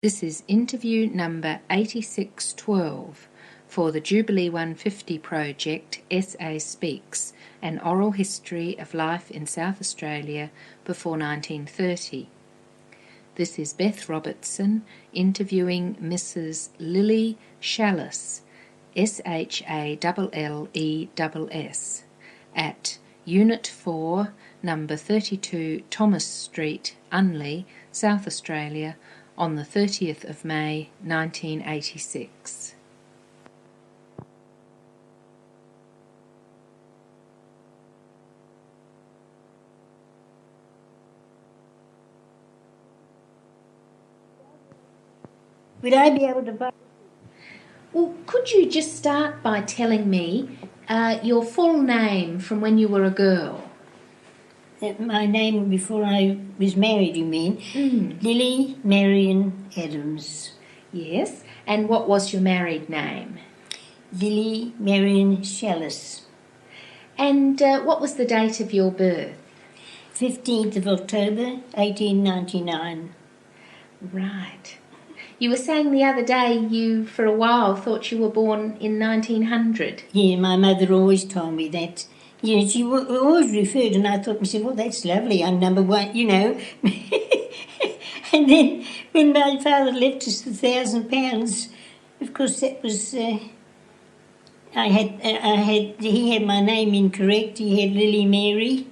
This is interview number 8612 for the Jubilee 150 project SA Speaks, an oral history of life in South Australia before 1930. This is Beth Robertson interviewing Mrs. Lily Shalless, SHALLESS, at Unit 4, number 32 Thomas Street, Unley, South Australia, on the 30th of May 1986. Would I be able to buy? Well, could you just start by telling me your full name from when you were a girl? My name before I was married, you mean? Lily Marian Adams. Yes. And what was your married name? Lily Marian Shalless. And what was the date of your birth? 15th of October, 1899. Right. You were saying the other day you, for a while, thought you were born in 1900. Yeah, my mother always told me that. Yeah, she always referred, and I thought, well, that's lovely, I'm number one, you know. And then when my father left us the £1,000, of course that was, he had my name incorrect. He had Lily Mary,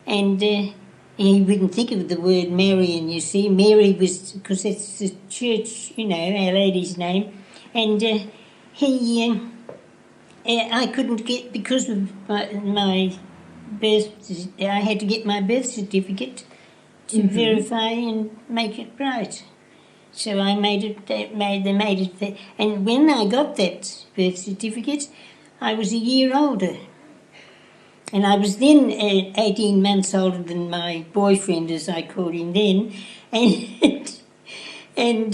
and he wouldn't think of the word Marian, you see. Mary was, because that's the church, you know, Our Lady's name, and I couldn't get, because of my birth, I had to get my birth certificate to verify and make it right. So I made it, and when I got that birth certificate, I was a year older. And I was then 18 months older than my boyfriend, as I called him then, and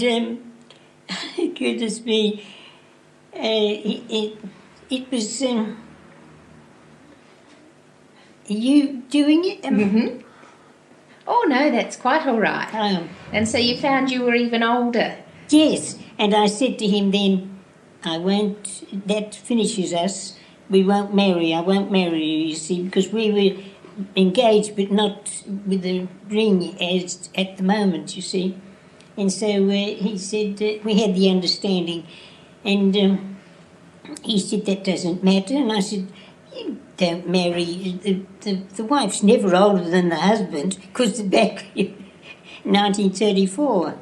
goodness me, it was. Are you doing it? Oh, no, that's quite all right. And so you found you were even older? Yes, and I said to him then, that finishes us. We won't marry. I won't marry you, you see, because we were engaged, but not with a ring as at the moment, you see. And so he said, we had the understanding, and he said, that doesn't matter. And I said, you don't marry. The wife's never older than the husband, because back in 1934,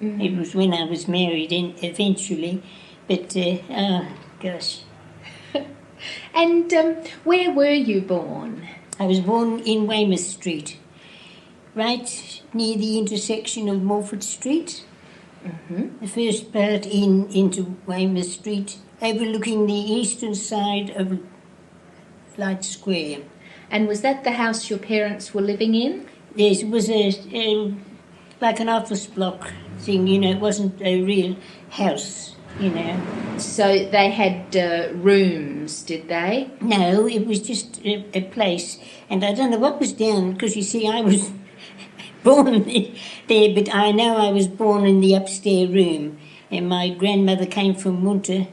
it was when I was married, and eventually. But, oh, gosh. And where were you born? I was born in Weymouth Street, right near the intersection of Morford Street. The first part into Weymouth Street, overlooking the eastern side of Light Square. And was that the house your parents were living in? Yes, it was like an office block thing, you know, it wasn't a real house, you know. So they had rooms, did they? No, it was just a place. And I don't know what was down, because you see, I was born there, but I know I was born in the upstairs room. And my grandmother came from Munter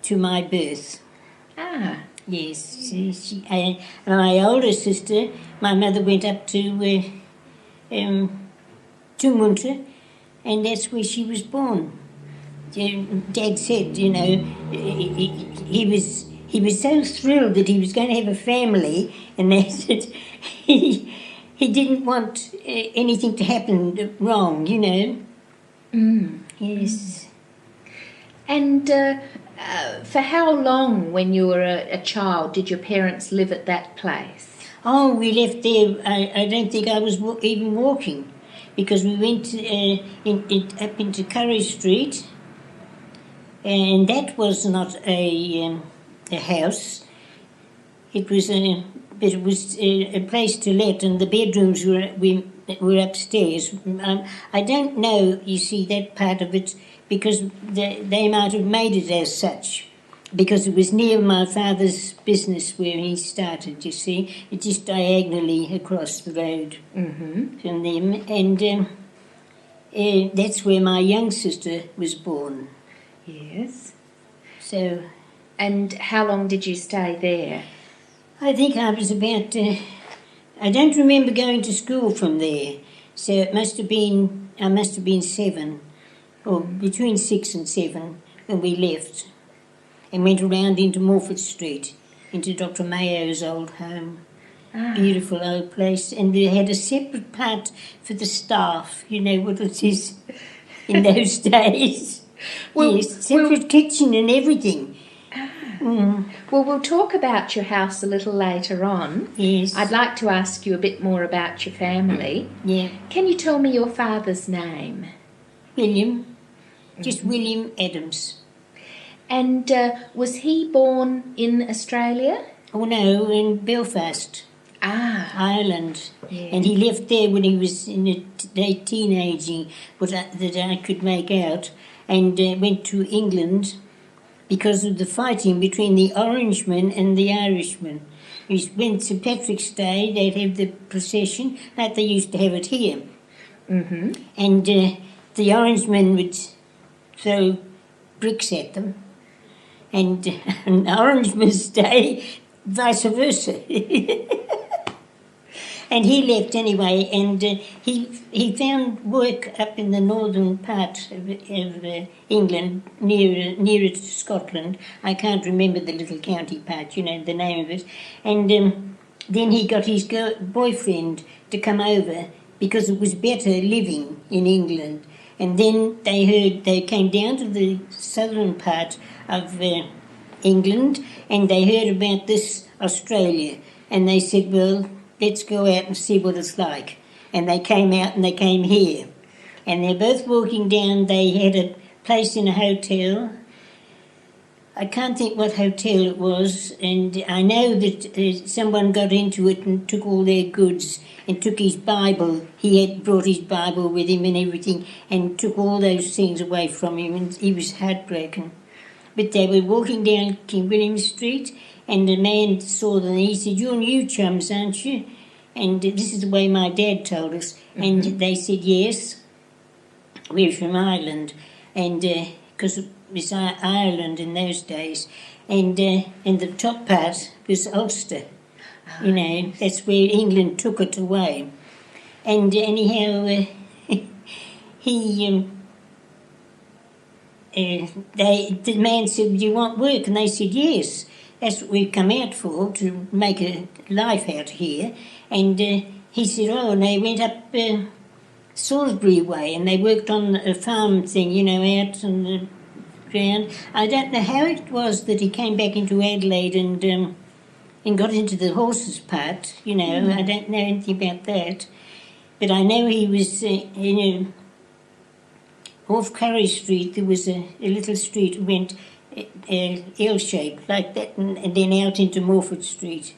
to my birth. Ah. Yes. My older sister, my mother went up to Munter, and that's where she was born. Dad said, you know, he was so thrilled that he was going to have a family, and they said he didn't want anything to happen wrong, you know. Yes. And for how long, when you were a child, did your parents live at that place? Oh, we left there. I don't think I was even walking, because we went up into Carriage Street. And that was not a house. It was a place to let, and the bedrooms were upstairs. I don't know, you see, that part of it, because they might have made it as such, because it was near my father's business where he started, you see, just diagonally across the road from them. And That's where my young sister was born. Yes. So And how long did you stay there? I think I was about, I don't remember going to school from there. So I must have been 7, or between 6 and 7 when we left and went around into Morford Street, into Dr. Mayo's old home. Beautiful old place. And they had a separate part for the staff, you know what it is in those days. Well, yes, separate kitchen and everything. Well, we'll talk about your house a little later on. Yes. I'd like to ask you a bit more about your family. Yeah. Can you tell me your father's name? William. Just William Adams. And was he born in Australia? Oh no, in Belfast, Ireland. Yeah. And he left there when he was in teenaging, that I could make out, and went to England because of the fighting between the Orangemen and the Irishmen. When St Patrick's Day, they'd have the procession like they used to have it here. Mm-hmm. And the Orangemen would throw bricks at them, and on Orangeman's Day, vice versa. And he left anyway, and he found work up in the northern part of England, nearer to Scotland. I can't remember the little county part, you know, the name of it. And then he got his boyfriend to come over because it was better living in England. And then they came down to the southern part of England, and they heard about this Australia, and they said, well, let's go out and see what it's like. And they came out and they came here. And they're both walking down. They had a place in a hotel. I can't think what hotel it was. And I know that someone got into it and took all their goods and took his Bible. He had brought his Bible with him and everything and took all those things away from him. And he was heartbroken. But they were walking down King William Street, and the man saw them and he said, you're new chums, aren't you? And this is the way my dad told us. Mm-hmm. And they said, yes, we're from Ireland. And because it was Ireland in those days. And the top part was Ulster. You know, that's where England took it away. And anyhow, the man said, do you want work? And they said, yes. That's what we've come out for, to make a life out here. And he said, oh, and they went up Salisbury way, and they worked on a farm thing, you know, out on the ground. I don't know how it was that he came back into Adelaide and got into the horses part, you know. Mm. I don't know anything about that. But I know he was, off Carriage Street, there was a little street that went L-shaped like that, and then out into Morford Street.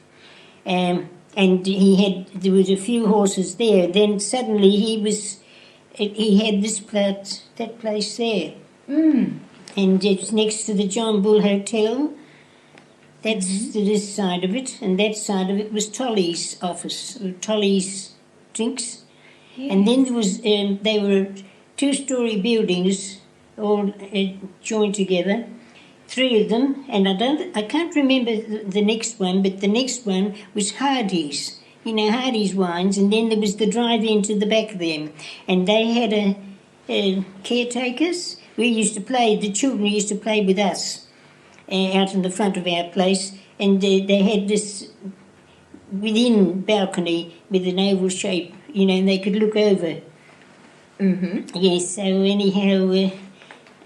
And there was a few horses there. Then suddenly he had that place there. Mm. And it's next to the John Bull Hotel. That's this side of it, and that side of it was Trolleys' office, Trolleys drinks. Yes. And then there was, they were 2-story buildings all joined together. 3 of them, and I can't remember the next one, but the next one was Hardy's, you know, Hardy's wines, and then there was the drive-in to the back of them, and they had caretakers. We used to play, the children used to play with us out in the front of our place, and they had this within balcony with an oval shape, you know, and they could look over. Mm-hmm. Yes, so anyhow,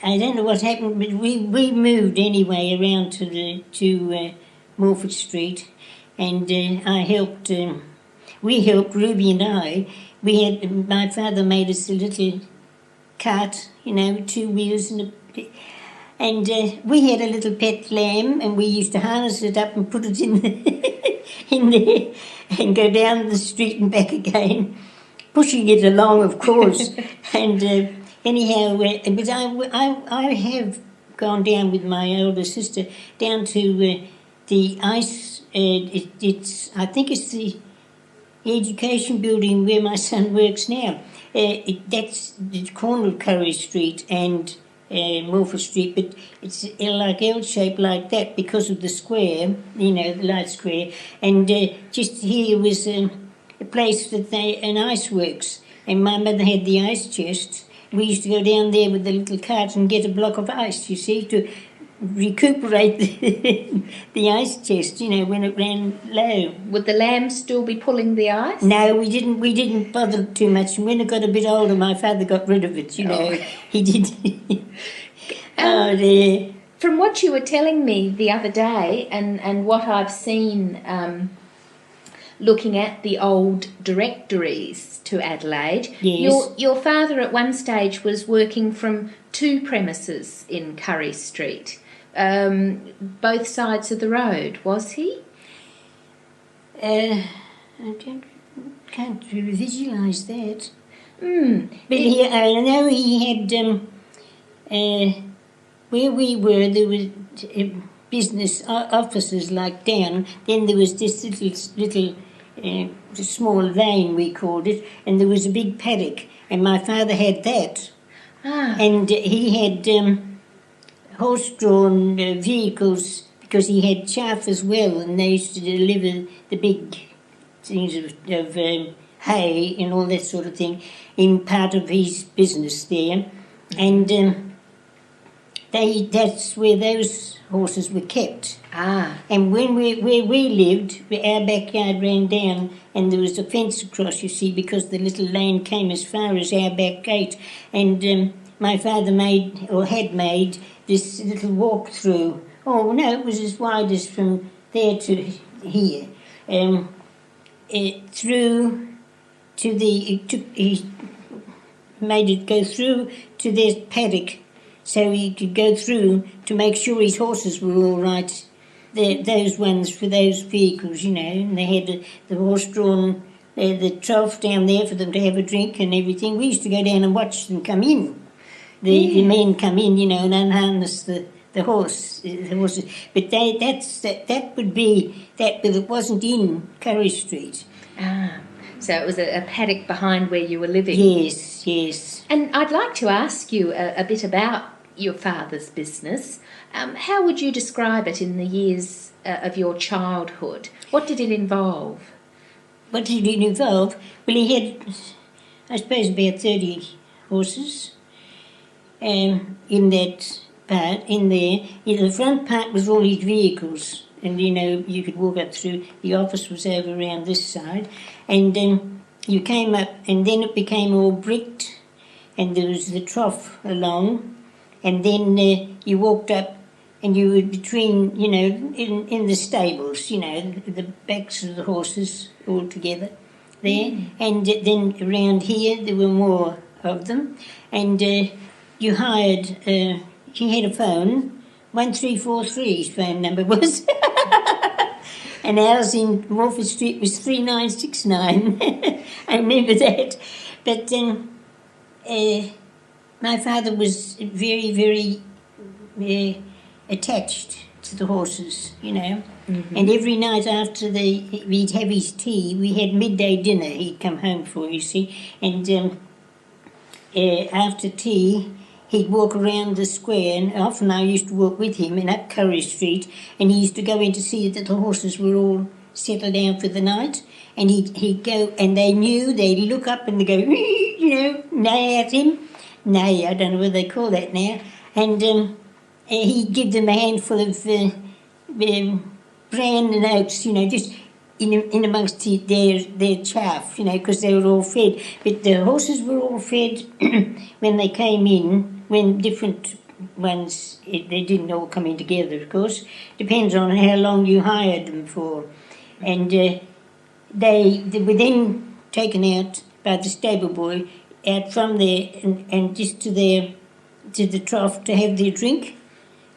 I don't know what happened, but we moved anyway around to Morford Street, and I helped. We helped, Ruby and I. My father made us a little cart, you know, with 2 wheels and we had a little pet lamb, and we used to harness it up and put it in there and go down the street and back again, pushing it along, of course, and. Anyhow, but I have gone down with my older sister down to the ice. I think it's the the education building where my son works now. That's the corner of Carriage Street and Morford Street, but it's like L-shaped like that because of the square, the light square. And just here was a place that an ice works, and my mother had the ice chest. We used to go down there with the little cart and get a block of ice, you see, to recuperate the ice chest, when it ran low. Would the lamb still be pulling the ice? No, we didn't bother too much. And when it got a bit older, my father got rid of it, He did. Oh, dear. From what you were telling me the other day and what I've seen looking at the old directories to Adelaide, yes. your father at one stage was working from 2 premises in Curry Street, both sides of the road, was he? I can't visualise that. But I know he had, where we were, there was business offices like down, then there was this little small lane, we called it, and there was a big paddock, and my father had that. And he had horse-drawn vehicles because he had chaff as well, and they used to deliver the big things of hay and all that sort of thing in part of his business there. And that's where those horses were kept. And where we lived, our backyard ran down and there was a fence across, you see, because the little lane came as far as our back gate. And my father had made this little walk through. Oh, no, it was as wide as from there to here. Through to he made it go through to their paddock so he could go through to make sure his horses were all right. Those ones for those vehicles, and they had the horse-drawn, the trough down there for them to have a drink and everything. We used to go down and watch them come in. The men come in, and unharness the horses. But that would be that, but it wasn't in Curry Street. So it was a paddock behind where you were living? Yes. And I'd like to ask you a bit about your father's business. How would you describe it in the years of your childhood? What did it involve? What did it involve? Well, he had, I suppose, about 30 horses in that part, in there. The front part was all his vehicles, and, you could walk up through. The office was over around this side, and you came up, and then it became all bricked, and there was the trough along, and then you walked up, and you were between, in the stables, the backs of the horses all together there. And then around here there were more of them. And you hired, he had a phone, 1343 his phone number was. And ours in Morford Street was 3969. I remember that. But my father was very, very attached to the horses, And every night after we'd have his tea, we had midday dinner he'd come home for, you see. And after tea, he'd walk around the square, and often I used to walk with him and up Curry Street, and he used to go in to see that the horses were all settled down for the night. And he'd go, and they knew, they'd look up and they'd go, neigh at him. Neigh, I don't know what they call that now. And he'd give them a handful of bran and oats, just in amongst their chaff, because they were all fed. But the horses were all fed when they came in, when different ones, they didn't all come in together, of course. Depends on how long you hired them for. And they were then taken out by the stable boy out from there and just to the trough to have their drink.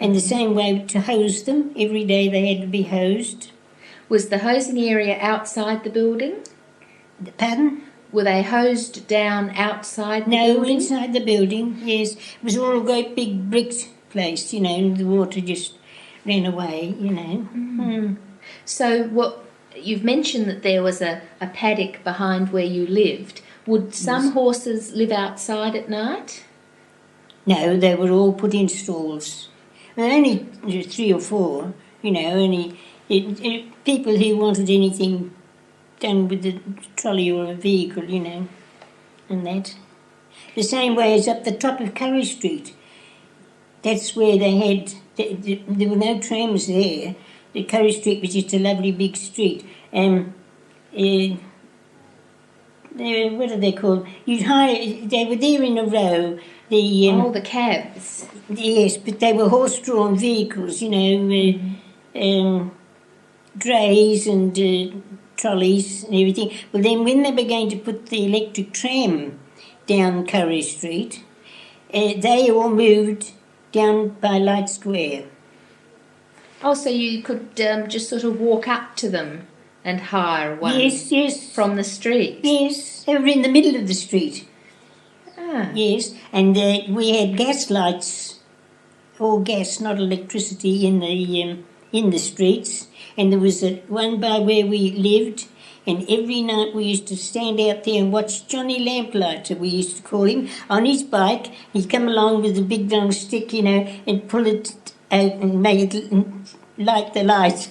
And the same way to hose them. Every day they had to be hosed. Was the hosing area outside the building? Pardon? Were they hosed down outside the building? building? No, inside the building, yes. It was all a great big bricked place, and the water just ran away, So you've mentioned that there was a paddock behind where you lived. Would some horses live outside at night? No, they were all put in stalls. Well, only 3 or 4, only people who wanted anything done with the trolley or a vehicle, and that. The same way as up the top of Carriage Street. That's where they had, there were no trams there. The Carriage Street was just a lovely big street. What are they called? They were there in a row. The cabs. Yes, but they were horse-drawn vehicles, drays and trolleys and everything. Well, then when they were going to put the electric tram down Carriage Street, they all moved down by Light Square. Oh, so you could just sort of walk up to them and hire one? Yes. From the street? Yes, they were in the middle of the street. Ah. Yes, and we had gas lights, all gas, not electricity, in the streets. And there was one by where we lived, and every night we used to stand out there and watch Johnny Lamplighter, we used to call him, on his bike. He'd come along with a big long stick, and pull it out and make it light the light.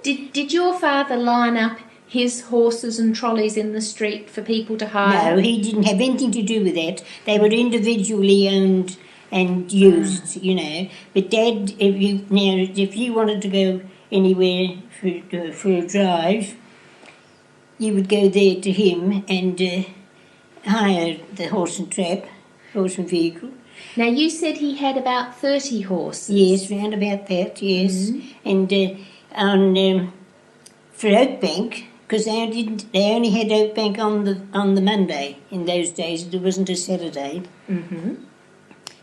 Did your father line up his horses and trolleys in the street for people to hire? No, he didn't have anything to do with that. They were individually owned and used, But Dad, if you wanted to go anywhere for a drive, you would go there to him and hire the horse and vehicle. Now, you said he had about 30 horses. Yes, round about that, yes. Mm-hmm. And for Oakbank, because they only had Oakbank on the Monday in those days. There wasn't a Saturday. Mm-hmm.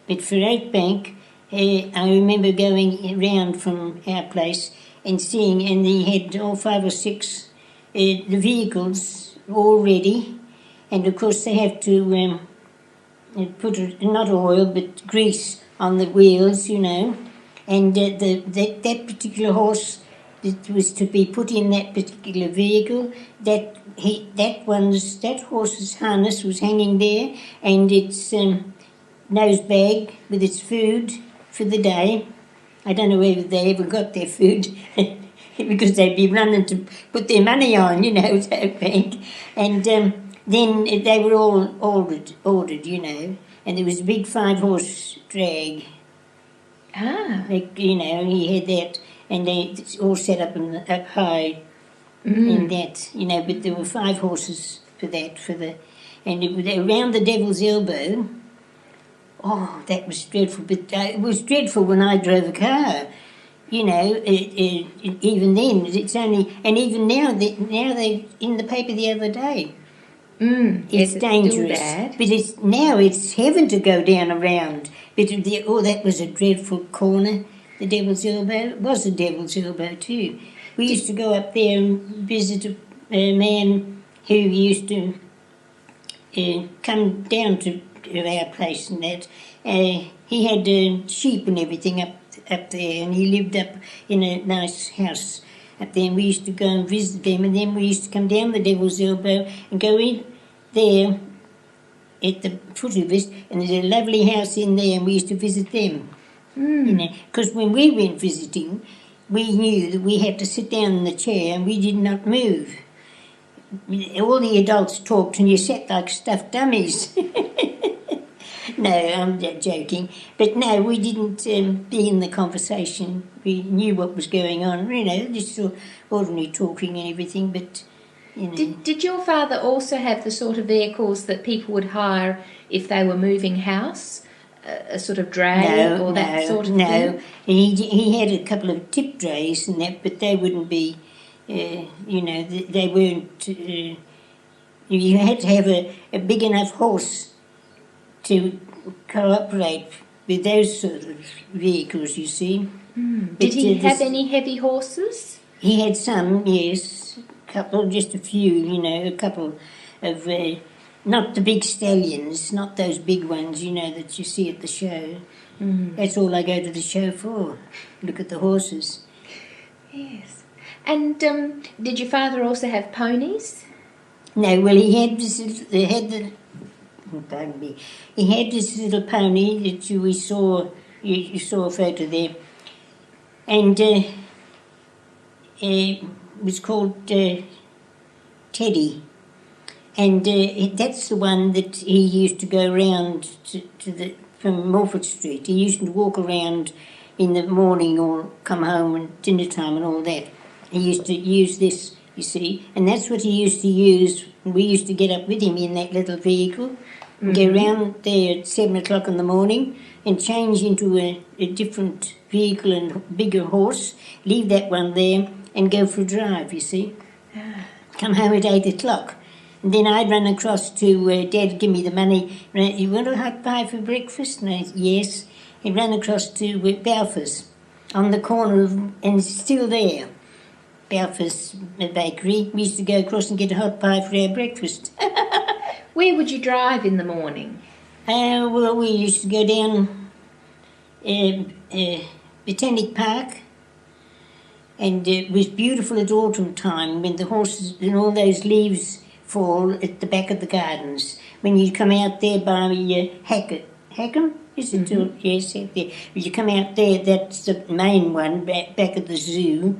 But for Oakbank, I remember going round from our place and seeing, and he had all 5 or 6 the vehicles all ready, and of course they have to put not oil but grease on the wheels, and that particular horse that was to be put in that particular vehicle, that horse's harness was hanging there, and its nose bag with its food for the day. I don't know whether they ever got their food because they'd be running to put their money on, to bank. And then they were all ordered, and there was a big 5-horse drag. Ah. He had that, and they all set up high in that, but there were 5 horses for that, and it was around the Devil's Elbow. Oh, that was dreadful, but it was dreadful when I drove a car. Even then, it's only, and even now they in the paper the other day. It's dangerous, but it's heaven to go down around. But that was a dreadful corner. The Devil's Elbow. It was the Devil's Elbow too. We used to go up there and visit a man who used to come down to our place and that. He had sheep and everything up there, and he lived up in a nice house up there, and we used to go and visit them, and then we used to come down the Devil's Elbow and go in there at the foot of it, and there's a lovely house in there, and we used to visit them. Because when we went visiting, we knew that we had to sit down in the chair and we did not move. All the adults talked and you sat like stuffed dummies. No, I'm joking. But no, we didn't be in the conversation. We knew what was going on, just ordinary talking and everything, but, Did your father also have the sort of vehicles that people would hire if they were moving house? A sort of dray that sort of thing? No, he had a couple of tip drays and that, but they wouldn't be, they weren't, you had to have a big enough horse to cooperate with those sort of vehicles, you see. Did he have any heavy horses? He had some, yes, just a few, a couple of... not the big stallions, not those big ones, that you see at the show. That's all I go to the show for, look at the horses. Yes. And did your father also have ponies? No, well, he had this. Pardon me. He had this little pony that we saw. You saw a photo there, and it was called Teddy. And that's the one that he used to go around from Morford Street. He used to walk around in the morning or come home at dinner time and all that. He used to use this, you see, and that's what he used to use. We used to get up with him in that little vehicle, go round there at 7 o'clock in the morning and change into a different vehicle and bigger horse, leave that one there and go for a drive, you see. Come home at 8 o'clock. And then I'd run across to Dad, give me the money. You want a hot pie for breakfast? And I said, yes. He'd run across to Balfour's on the corner of, and it's still there, Balfour's bakery. We used to go across and get a hot pie for our breakfast. Where would you drive in the morning? Well, we used to go down Botanic Park. And it was beautiful at autumn time when the horses and all those leaves fall at the back of the gardens. When you come out there by Hackham, is it? Mm-hmm. Yes, out there. When you come out there, that's the main one, back at the zoo.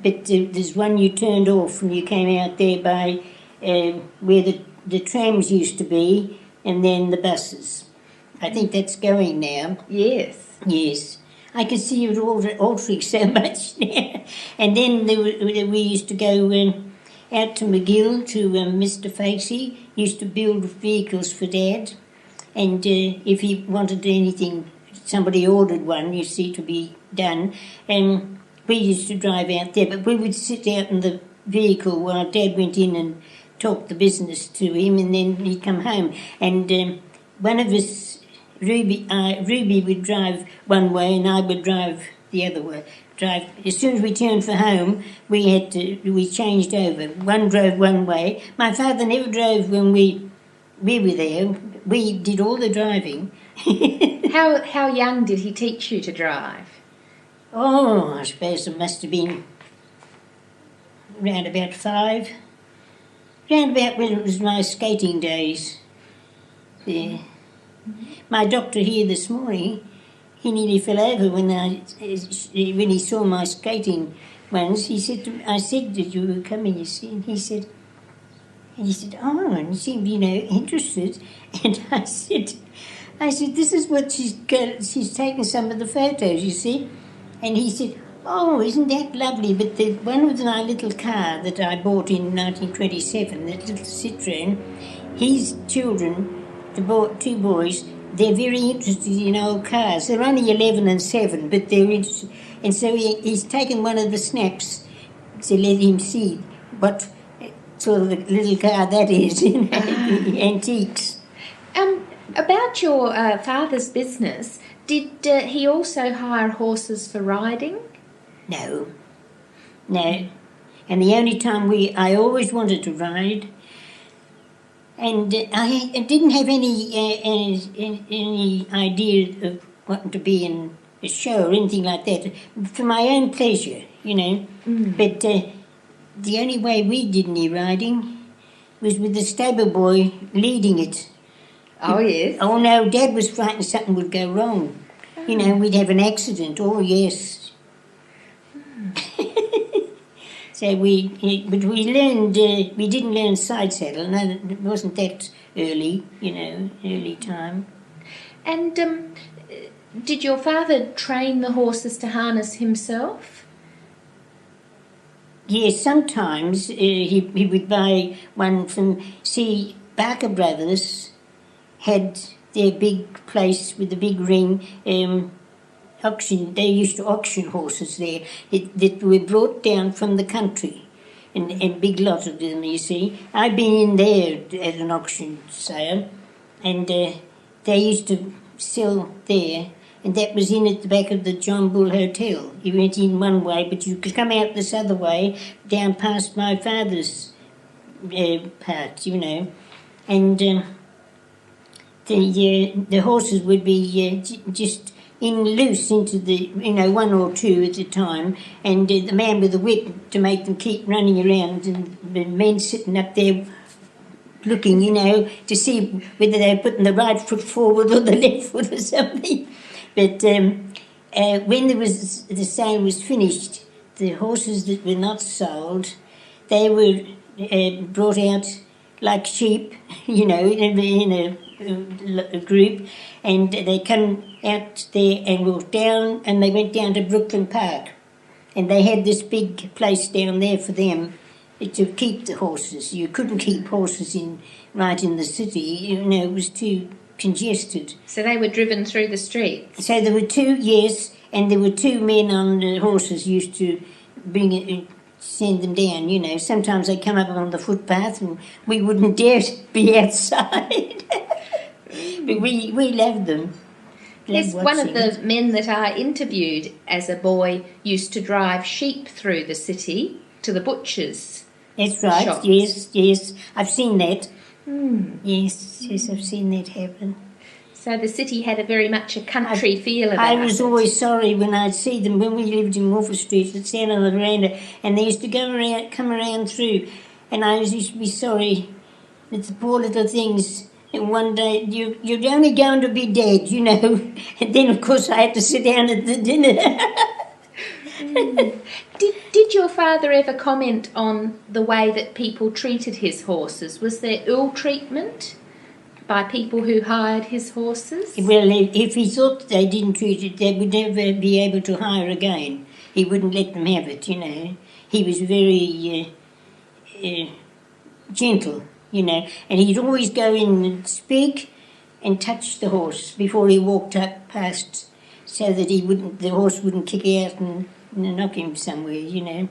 But there's one you turned off when you came out there by where the trams used to be, and then the buses. I think that's going now. Yes. Yes. I can see it altering so much now. And then we used to go out to McGill to Mr. Facey, used to build vehicles for Dad. And if he wanted anything, somebody ordered one, you see, to be done. And we used to drive out there, but we would sit out in the vehicle while Dad went in and talked the business to him, and then he'd come home. And one of us, Ruby would drive one way and I would drive the other way. As soon as we turned for home, we changed over. One drove one way. My father never drove when we were there. We did all the driving. How young did he teach you to drive? Oh, I suppose it must have been round about 5. Round about when it was my skating days. Yeah. My doctor here this morning, he nearly fell over when he saw my skating ones. He said, I said that you were coming, you see, and he said, oh, and he seemed, interested. And I said, this is what she's taken some of the photos, you see. And he said, oh, isn't that lovely? But the one with my little car that I bought in 1927, that little Citroen, his children, the 2 boys, they're very interested in old cars. They're only 11 and 7, but they're interested. And so he's taken one of the snaps to let him see what sort of a little car that is, antiques. About your father's business, did he also hire horses for riding? No. And the only time I always wanted to ride. And I didn't have any idea of wanting to be in a show or anything like that, for my own pleasure, But the only way we did any riding was with the stable boy leading it. Oh, yes. Oh, no, Dad was frightened something would go wrong. Oh. We'd have an accident. Oh, yes. So we learned, we didn't learn side saddle. No, it wasn't that early, early time. And did your father train the horses to harness himself? Yes, sometimes he would buy one from, Barker Brothers had their big place with the big ring, auction. They used to auction horses there that were brought down from the country, and big lot of them, you see. I've been in there at an auction sale, and they used to sell there, and that was in at the back of the John Bull Hotel. You went in one way, but you could come out this other way, down past my father's part, and the horses would be just in loose into the, one or two at a time, and the man with the whip to make them keep running around, and the men sitting up there looking, to see whether they were putting the right foot forward or the left foot or something. But when the sale was finished, the horses that were not sold, they were brought out like sheep, in a group, and they come out there and walked down, and they went down to Brooklyn Park, and they had this big place down there for them to keep the horses. You couldn't keep horses right in the city, it was too congested. So they were driven through the streets? So there were two, yes, and there were two men on the horses used to send them down, Sometimes they come up on the footpath and we wouldn't dare be outside. But we loved them. Yes, one of the men that I interviewed as a boy used to drive sheep through the city to the butchers. That's right, shops. Yes, I've seen that. Yes, I've seen that happen. So the city had very much a country feel about it. I was always sorry when I'd see them, when we lived in Wolfer Street, they'd stand on the veranda, and they used to come around through, and I used to be sorry that the poor little things. And one day, you're only going to be dead, And then, of course, I had to sit down at the dinner. Did your father ever comment on the way that people treated his horses? Was there ill treatment by people who hired his horses? Well, if he thought they didn't treat it, they would never be able to hire again. He wouldn't let them have it, He was very gentle. And he'd always go in and speak and touch the horse before he walked up past, so that the horse wouldn't kick out and knock him somewhere,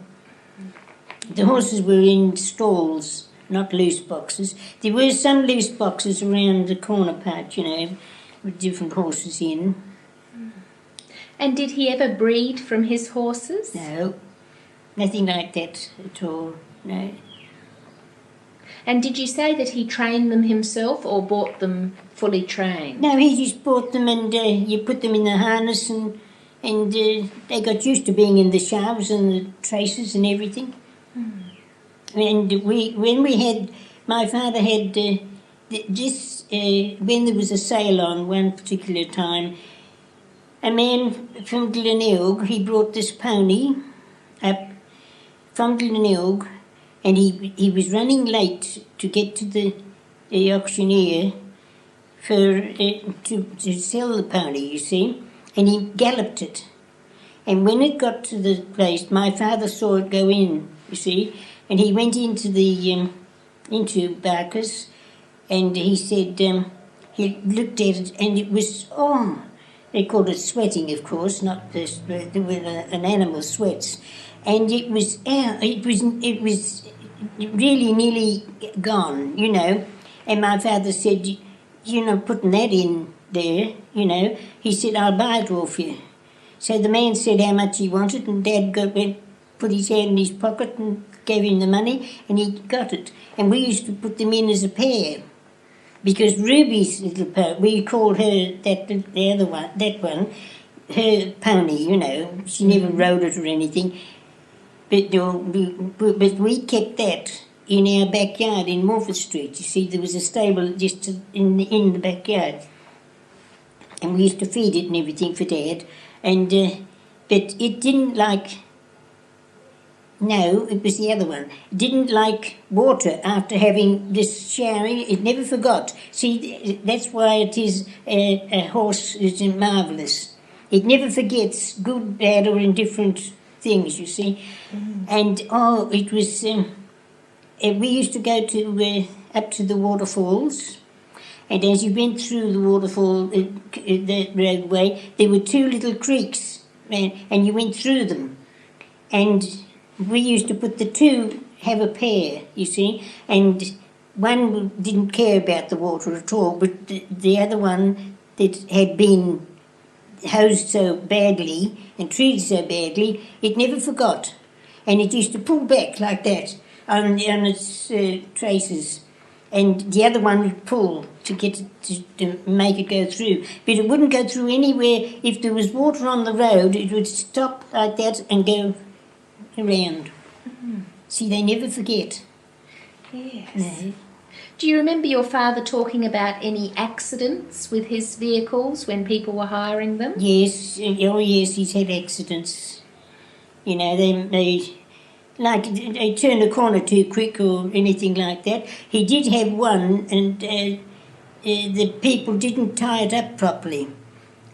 The horses were in stalls, not loose boxes. There were some loose boxes around the corner part, with different horses in. And did he ever breed from his horses? No, nothing like that at all, no. And did you say that he trained them himself or bought them fully trained? No, he just bought them, and you put them in the harness, and they got used to being in the shafts and the traces and everything. And my father had this, when there was a sale on one particular time, a man from Glenelg, he brought this pony up from Glenelg, and he was running late to get to the auctioneer to sell the pony, you see, and he galloped it. And when it got to the place, my father saw it go in, you see, and he went into into Barker's, and he said, he looked at it, and it was, they called it sweating, of course, not this, an animal sweats. And it was really nearly gone, And my father said, "You're not putting that in there, He said, "I'll buy it off you." So the man said how much he wanted, and Dad put his hand in his pocket and gave him the money, and he got it. And we used to put them in as a pair, because Ruby's little pony, we called her that one, her pony, She never rode it or anything. But we kept that in our backyard in Morford Street. You see, there was a stable just in the backyard. And we used to feed it and everything for Dad. And but it didn't like... No, it was the other one. It didn't like water after having this showering. It never forgot. See, that's why it is a horse is marvellous. It never forgets, good, bad or indifferent things, you see. And it was we used to go to up to the waterfalls, and as you went through the waterfall, the roadway, there were two little creeks, and you went through them, and we used to put the two, have a pair, you see, and one didn't care about the water at all, but the other one that had been hosed so badly and treated so badly, it never forgot. And it used to pull back like that on its traces. and the other one would pull to get it to make it go through. But it wouldn't go through anywhere. If there was water on the road, it would stop like that and go around. See, they never forget. Yes. No. Do you remember your father talking about any accidents with his vehicles when people were hiring them? Yes, oh yes, he's had accidents. You know, they turn a corner too quick or anything like that. He did have one, and the people didn't tie it up properly.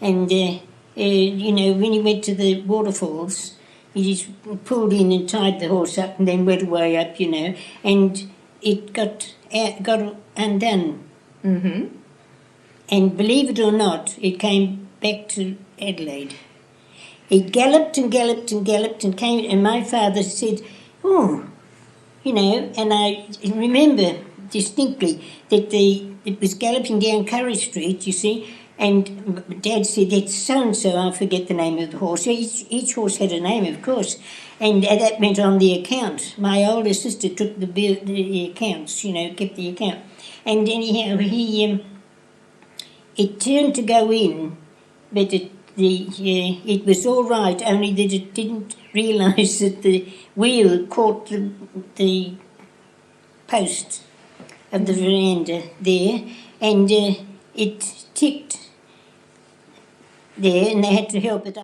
And, you know, when he went to the waterfalls, he just pulled in and tied the horse up and then went away up, you know, and it got undone. Mm-hmm. And believe it or not, it came back to Adelaide. It galloped and galloped and galloped and came, and my father said, oh, you know, and I remember distinctly that it was galloping down Carriage Street, you see, and Dad said, that's so-and-so, I forget the name of the horse. Each horse had a name, of course, and that went on the account. My older sister took the accounts, you know, kept the account. And anyhow, it turned to go in, but it was all right, only that it didn't realise that the wheel caught the post of the veranda there, and it tipped there, and they had to help it up.